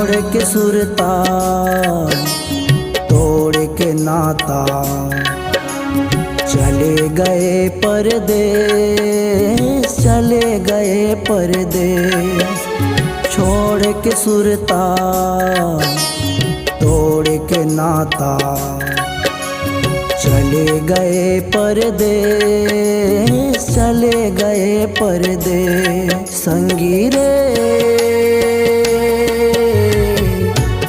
छोड़ के सुरता तोड़ के नाता चले गए परदेस, चले गए परदेस। छोड़ के सुरता तोड़ के नाता चले गए परदेस, चले गए परदेस। संगी रे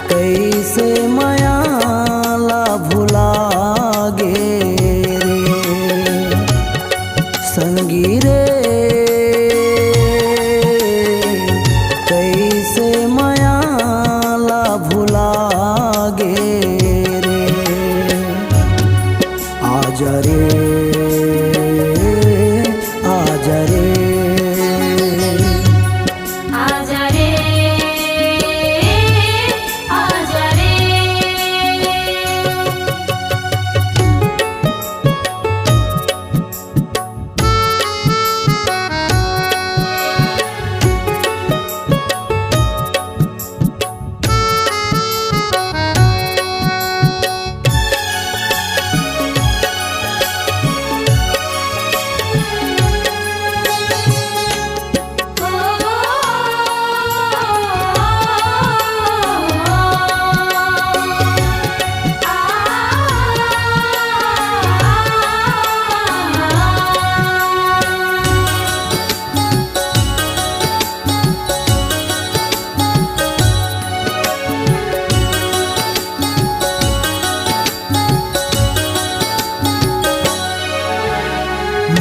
कैसे मायाला भुला गे रे, संगी रे कैसे मायाला भुला गे रे। आजा रे आजा रे आजा रे आजा रे।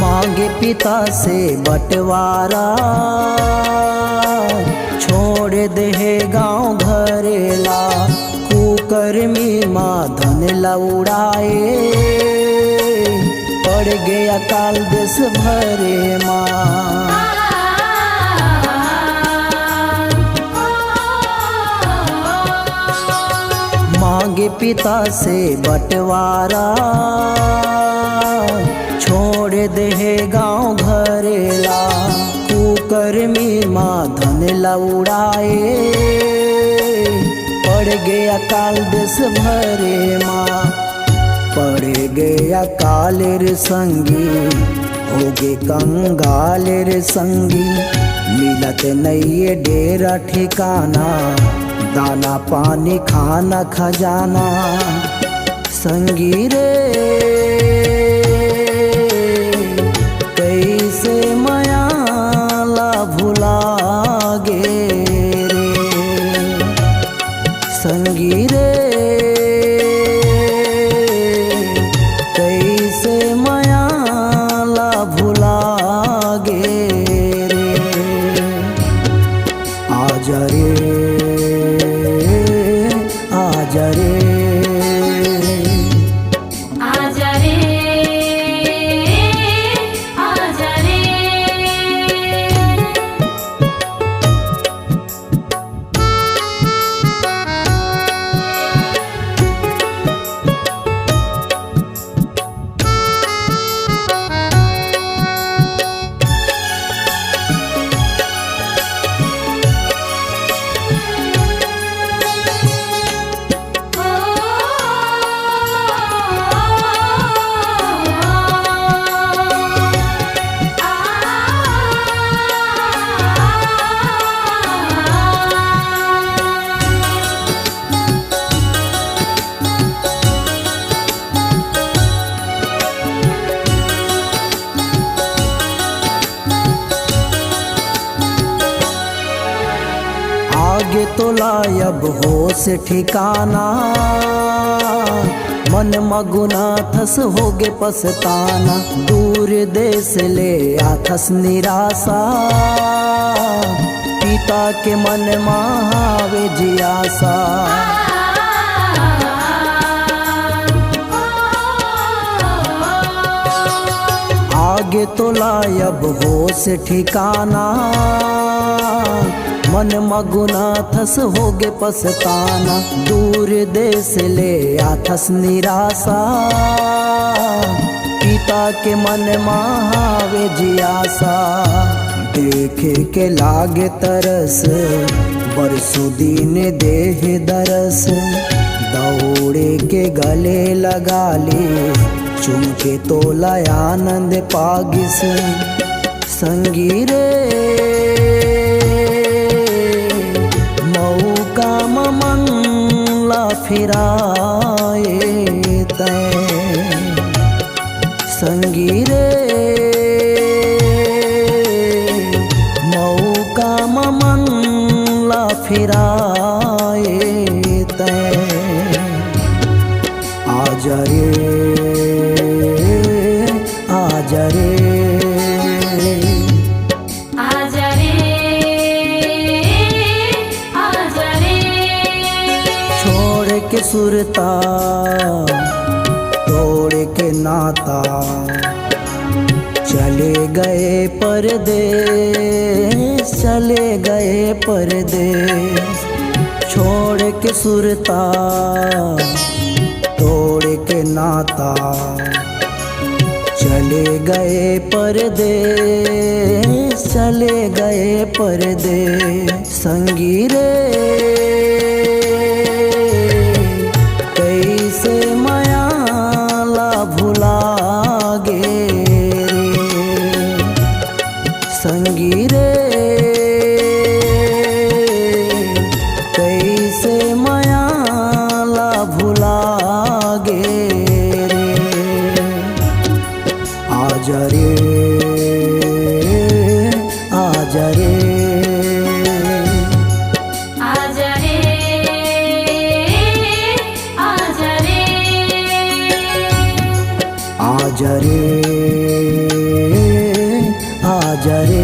मांगे पिता से बंटवारा, छोड़ दे गाँव घरेला। कुकर्मी माँ धन लौड़ाए, पड़ गया काल देश भरे माँ। मांगे पिता से बंटवारा, छोड़ दे गाँव घरेला। कुकर्मी माँ धन लौड़ाए, पड़ गया काल देश भरे माँ। पड़ गया काल रे संगी, होगे कंगाल रे संगी। मिलत नहीं डेरा ठिकाना, दाना पानी खाना खजाना। संगी रे कैसे मायाला भुला गे रे, संगी रे कैसे मायाला भुला गे रे। आजा रे आजा रे आजा रे आजा रे। आगे तो लायब होश ठिकाना। मन मगुना थस होगे पछताना। दूर देश ले आथस निराशा, पिता के मन महावे जियासा। आगे तो लायब होश ठिकाना। मन मगुना थस होगे पछताना। दूर देश ले आथस निराशा, पिता के मन महावे जियासा। देखे के लागे तरस बरसों दिन देह दरस दौड़े के गले लगा ले, चुमके तोला आनंद पागिस संगी रे मौका ममंगला फिराए तय संगी रे मौका ममंगला फिराए तय आजा रे आजा रे आजा रे आजा रे छोड़ के सुरता तोड़ के नाता चले गए परदेस चले गए परदेस छोड़ के सुरता तोड़ के नाता चले गए परदेस चले गए परदेस संगी रे कैसे मायाला भुला गे रे संगी रे कैसे मायाला भुला गे रे आजा रे आजा रे आजा रे आजा रे आजा रे आजा रे